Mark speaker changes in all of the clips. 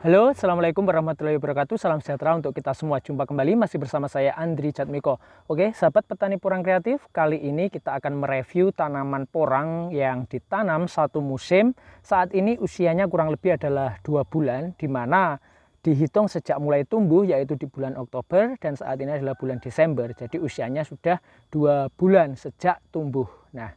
Speaker 1: Halo, Assalamualaikum warahmatullahi wabarakatuh. Salam sejahtera untuk kita semua. Jumpa kembali masih bersama saya Andri Jatmiko. Oke, sahabat petani porang kreatif, kali ini kita akan mereview tanaman porang yang ditanam satu musim. Saat ini usianya kurang lebih adalah 2 bulan, di mana dihitung sejak mulai tumbuh yaitu di bulan Oktober dan saat ini adalah bulan Desember. Jadi usianya sudah 2 bulan sejak tumbuh. Nah,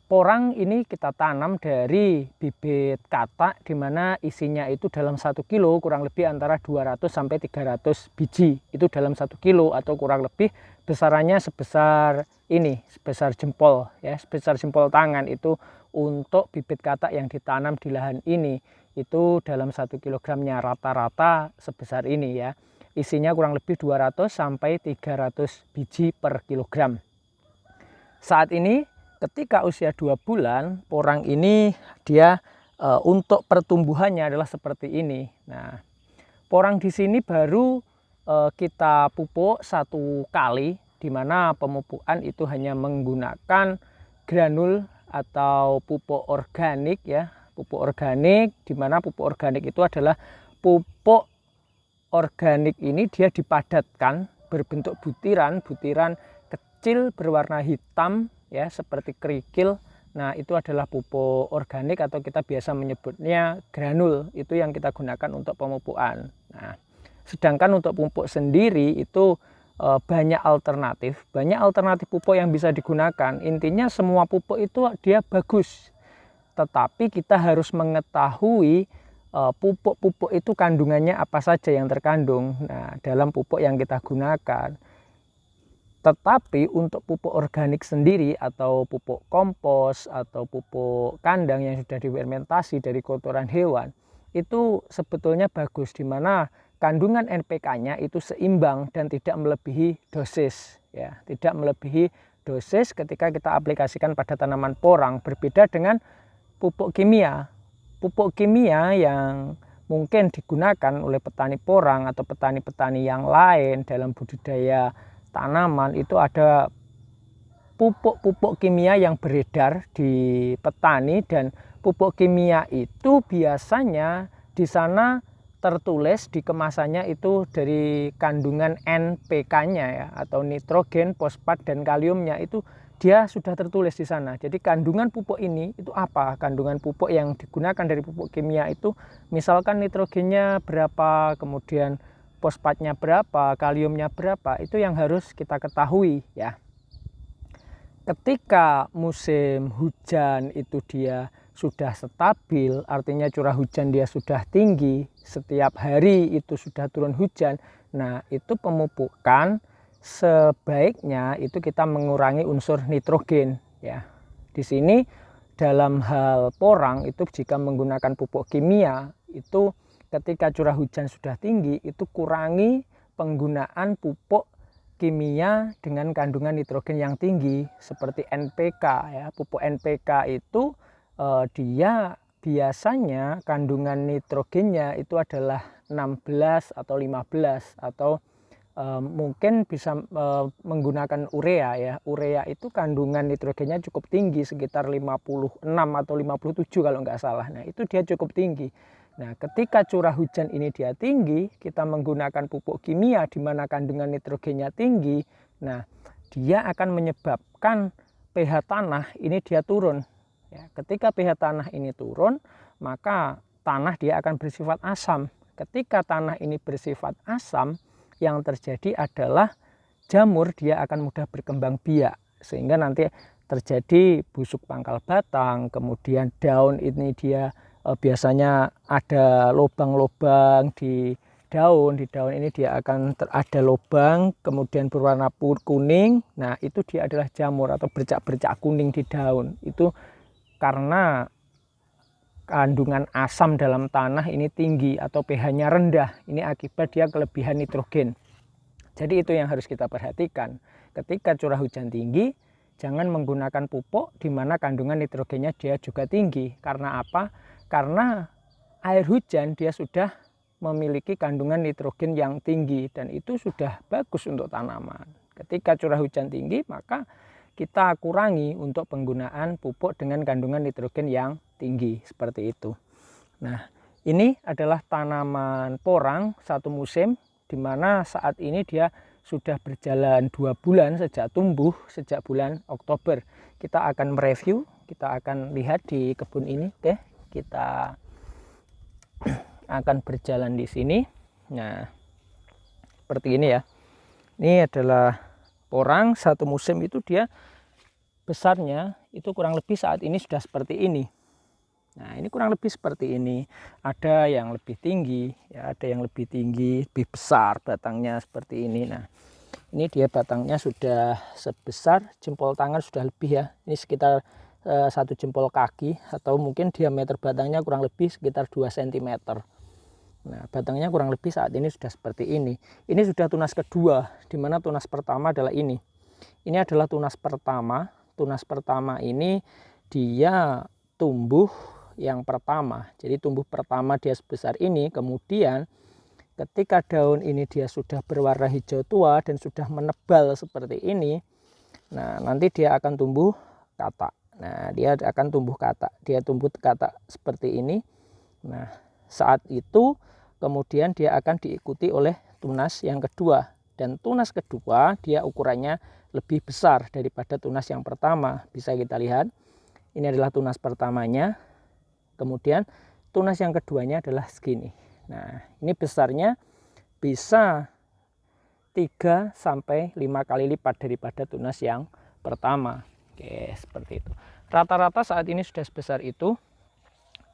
Speaker 1: porang ini kita tanam dari bibit katak, di mana isinya itu dalam 1 kilo kurang lebih antara 200 sampai 300 biji. Itu dalam 1 kilo atau kurang lebih besarannya sebesar ini, sebesar jempol ya, sebesar jempol tangan. Itu untuk bibit katak yang ditanam di lahan ini. Itu dalam 1 kilogramnya rata-rata sebesar ini ya. Isinya kurang lebih 200 sampai 300 biji per kilogram. Saat ini ketika usia 2 bulan, porang ini dia untuk pertumbuhannya adalah seperti ini. Nah, porang di sini baru kita pupuk 1 kali, di mana pemupukan itu hanya menggunakan granul atau pupuk organik ya, pupuk organik, di mana pupuk organik itu adalah pupuk organik ini dia dipadatkan berbentuk butiran kecil berwarna hitam ya, seperti kerikil. Nah, itu adalah pupuk organik atau kita biasa menyebutnya granul. Itu yang kita gunakan untuk pemupukan. Nah, sedangkan untuk pupuk sendiri itu banyak alternatif pupuk yang bisa digunakan. Intinya semua pupuk itu dia bagus, tetapi kita harus mengetahui pupuk-pupuk itu kandungannya apa saja yang terkandung dalam pupuk yang kita gunakan. Tetapi untuk pupuk organik sendiri atau pupuk kompos atau pupuk kandang yang sudah difermentasi dari kotoran hewan, itu sebetulnya bagus, di mana kandungan NPK-nya itu seimbang dan tidak melebihi dosis ya, tidak melebihi dosis ketika kita aplikasikan pada tanaman porang. Berbeda dengan pupuk kimia. Pupuk kimia yang mungkin digunakan oleh petani porang atau petani-petani yang lain dalam budidaya tanaman, itu ada pupuk-pupuk kimia yang beredar di petani, dan pupuk kimia itu biasanya di sana tertulis di kemasannya itu dari kandungan NPK-nya ya, atau nitrogen, fosfat dan kaliumnya itu dia sudah tertulis di sana. Jadi kandungan pupuk ini itu apa? Kandungan pupuk yang digunakan dari pupuk kimia itu misalkan nitrogennya berapa, kemudian fosfatnya berapa, kaliumnya berapa, itu yang harus kita ketahui ya. Ketika musim hujan itu dia sudah stabil, artinya curah hujan dia sudah tinggi, setiap hari itu sudah turun hujan. Nah, itu pemupukan sebaiknya itu kita mengurangi unsur nitrogen ya. Di sini dalam hal porang itu jika menggunakan pupuk kimia itu ketika curah hujan sudah tinggi, itu kurangi penggunaan pupuk kimia dengan kandungan nitrogen yang tinggi seperti NPK ya. Pupuk NPK itu dia biasanya kandungan nitrogennya itu adalah 16 atau 15, atau mungkin bisa menggunakan urea ya. Urea itu kandungan nitrogennya cukup tinggi, sekitar 56 atau 57 kalau nggak salah. Nah, itu dia cukup tinggi. Nah, ketika curah hujan ini dia tinggi, kita menggunakan pupuk kimia di mana kandungan nitrogennya tinggi. Nah, dia akan menyebabkan pH tanah ini dia turun. Ya, ketika pH tanah ini turun, maka tanah dia akan bersifat asam. Ketika tanah ini bersifat asam, yang terjadi adalah jamur dia akan mudah berkembang biak, sehingga nanti terjadi busuk pangkal batang, kemudian daun ini dia biasanya ada lubang-lubang di daun ini dia akan ada lubang, kemudian berwarna kuning. Nah, itu dia adalah jamur atau bercak-bercak kuning di daun. Itu karena kandungan asam dalam tanah ini tinggi atau pH-nya rendah. Ini akibat dia kelebihan nitrogen. Jadi itu yang harus kita perhatikan. Ketika curah hujan tinggi, jangan menggunakan pupuk di mana kandungan nitrogennya dia juga tinggi. Karena apa? Karena air hujan dia sudah memiliki kandungan nitrogen yang tinggi dan itu sudah bagus untuk tanaman. Ketika curah hujan tinggi, maka kita kurangi untuk penggunaan pupuk dengan kandungan nitrogen yang tinggi seperti itu. Nah, Ini adalah tanaman porang satu musim, di mana saat ini dia sudah berjalan 2 bulan sejak tumbuh, sejak bulan Oktober. Kita akan mereview, kita akan lihat di kebun ini. Oke, kita akan berjalan di sini. Nah, seperti ini ya. Ini adalah porang satu musim, itu dia besarnya itu kurang lebih saat ini sudah seperti ini. Nah, ini kurang lebih seperti ini. Ada yang lebih tinggi, ya, ada yang lebih tinggi, lebih besar batangnya seperti ini. Nah, ini dia batangnya sudah sebesar jempol tangan, sudah lebih ya. Ini sekitar 1 jempol kaki, atau mungkin diameter batangnya kurang lebih sekitar 2 cm. Nah, batangnya kurang lebih saat ini sudah seperti ini. Ini sudah tunas kedua, di mana tunas pertama adalah ini. Ini adalah tunas pertama. Tunas pertama ini dia tumbuh yang pertama, jadi tumbuh pertama dia sebesar ini. Kemudian ketika daun ini dia sudah berwarna hijau tua dan sudah menebal seperti ini, nah nanti dia akan tumbuh katak. Nah, dia akan tumbuh katak, dia tumbuh katak seperti ini. Nah, saat itu kemudian dia akan diikuti oleh tunas yang kedua, dan tunas kedua dia ukurannya lebih besar daripada tunas yang pertama. Bisa kita lihat, ini adalah tunas pertamanya. Kemudian tunas yang keduanya adalah segini. Nah, ini besarnya bisa 3 sampai 5 kali lipat daripada tunas yang pertama. Oke, seperti itu. Rata-rata saat ini sudah sebesar itu.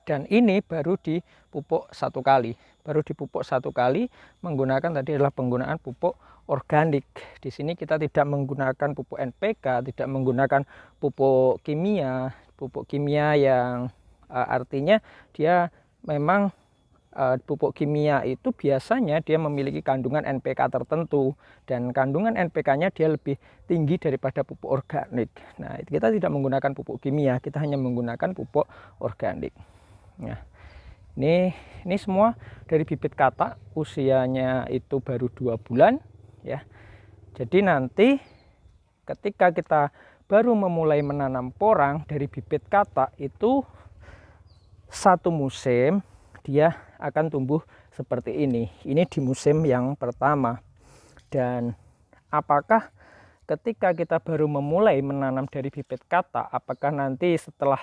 Speaker 1: Dan ini baru dipupuk 1 kali. Baru dipupuk 1 kali menggunakan, tadi adalah penggunaan pupuk organik. Di sini kita tidak menggunakan pupuk NPK, tidak menggunakan pupuk kimia. Pupuk kimia yang artinya dia memang pupuk kimia itu biasanya dia memiliki kandungan NPK tertentu, dan kandungan NPK-nya dia lebih tinggi daripada pupuk organik. Nah, kita tidak menggunakan pupuk kimia, kita hanya menggunakan pupuk organik. Nah, ini semua dari bibit katak, usianya itu baru 2 bulan ya. Jadi nanti ketika kita baru memulai menanam porang dari bibit katak itu 1 musim dia akan tumbuh seperti ini. Ini di musim yang pertama. Dan apakah ketika kita baru memulai menanam dari bibit katak, apakah nanti setelah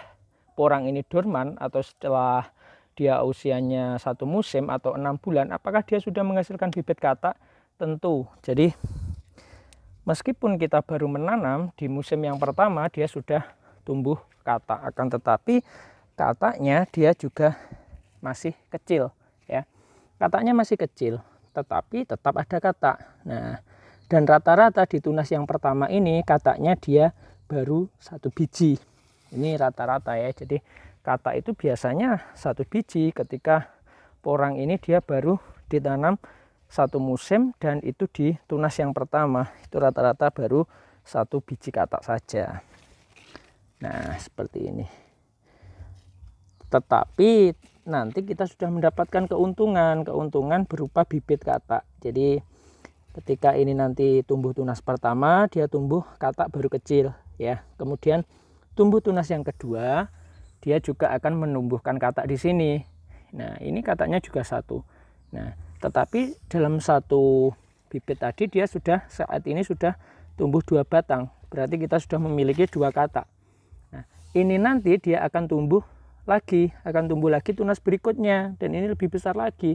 Speaker 1: porang ini dorman atau setelah dia usianya 1 musim atau 6 bulan, apakah dia sudah menghasilkan bibit katak? Tentu. Jadi meskipun kita baru menanam di musim yang pertama, dia sudah tumbuh katak. Akan tetapi kataknya dia juga masih kecil ya. Kataknya masih kecil, tetapi tetap ada katak. Nah, dan rata-rata di tunas yang pertama ini kataknya dia baru 1 biji. Ini rata-rata ya. Jadi katak itu biasanya 1 biji ketika porang ini dia baru ditanam 1 musim, dan itu di tunas yang pertama itu rata-rata baru 1 biji katak saja. Nah, seperti ini. Tetapi nanti kita sudah mendapatkan keuntungan berupa bibit katak. Jadi ketika ini nanti tumbuh tunas pertama, dia tumbuh katak baru kecil ya. Kemudian tumbuh tunas yang kedua, dia juga akan menumbuhkan katak di sini. Nah, ini kataknya juga 1. Nah, tetapi dalam 1 bibit tadi dia sudah saat ini sudah tumbuh 2 batang. Berarti kita sudah memiliki 2 katak. Nah, ini nanti dia akan tumbuh lagi tunas berikutnya, dan ini lebih besar lagi.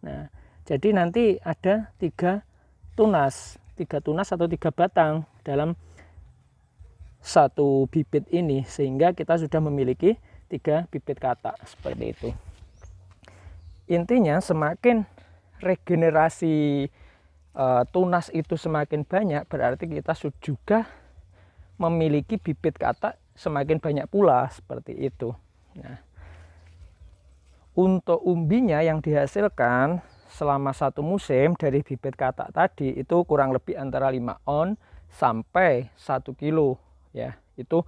Speaker 1: Nah, jadi nanti ada 3 tunas atau 3 batang dalam 1 bibit ini, sehingga kita sudah memiliki 3 bibit katak seperti itu. Intinya semakin regenerasi tunas itu semakin banyak, berarti kita juga memiliki bibit katak semakin banyak pula, seperti itu. Nah, untuk umbinya yang dihasilkan selama 1 musim dari bibit katak tadi itu kurang lebih antara 5 on sampai 1 kilo ya. Itu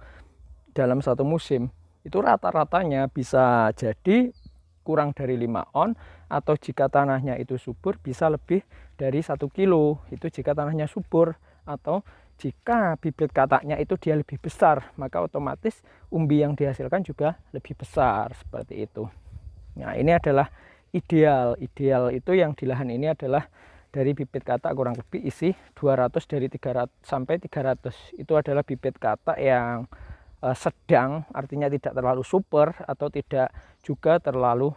Speaker 1: dalam 1 musim. Itu rata-ratanya bisa jadi kurang dari 5 on, atau jika tanahnya itu subur bisa lebih dari 1 kilo. Itu jika tanahnya subur, atau jika bibit kataknya itu dia lebih besar, maka otomatis umbi yang dihasilkan juga lebih besar, seperti itu. Nah, ini adalah ideal. Ideal itu yang di lahan ini adalah dari bibit katak kurang lebih isi 200 dari 300 sampai 300. Itu adalah bibit katak yang sedang, artinya tidak terlalu super atau tidak juga terlalu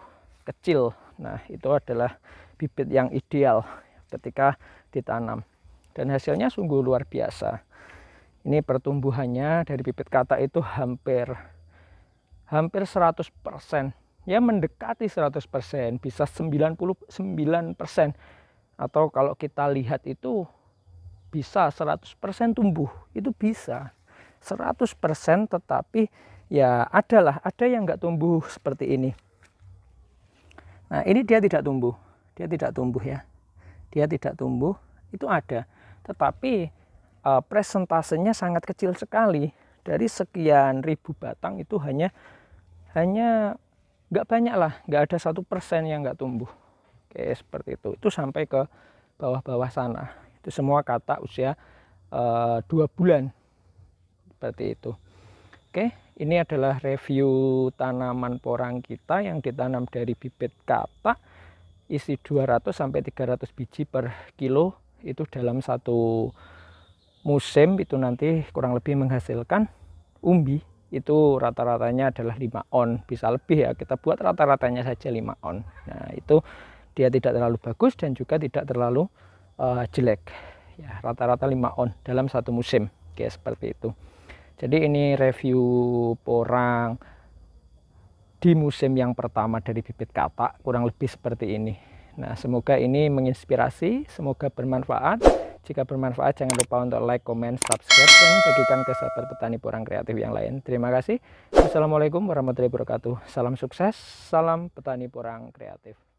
Speaker 1: kecil. Nah, itu adalah bibit yang ideal ketika ditanam. Dan hasilnya sungguh luar biasa. Ini pertumbuhannya dari bibit katak itu hampir 100%. Ya mendekati 100%, bisa 99%. Atau kalau kita lihat itu bisa 100% tumbuh, itu bisa 100%, tetapi ya ada yang nggak tumbuh seperti ini. Nah, ini dia tidak tumbuh ya, dia tidak tumbuh, itu ada, tetapi presentasenya sangat kecil sekali. Dari sekian ribu batang itu hanya nggak banyak lah, nggak ada 1% yang nggak tumbuh. Oke, seperti itu sampai ke bawah-bawah sana, itu semua katak usia 2 bulan seperti itu. Oke, ini adalah review tanaman porang kita yang ditanam dari bibit katak, isi 200 sampai 300 biji per kilo. Itu dalam satu musim itu nanti kurang lebih menghasilkan umbi itu rata-ratanya adalah 5 on, bisa lebih ya, kita buat rata-ratanya saja 5 on. Nah, itu dia tidak terlalu bagus dan juga tidak terlalu jelek ya, rata-rata 5 on dalam satu musim. Oke, seperti itu. Jadi ini review porang di musim yang pertama dari bibit katak, kurang lebih seperti ini. Nah, semoga ini menginspirasi, semoga bermanfaat. Jika bermanfaat, jangan lupa untuk like, comment, subscribe, dan bagikan ke sahabat petani porang kreatif yang lain. Terima kasih. Wassalamualaikum warahmatullahi wabarakatuh. Salam sukses, salam petani porang kreatif.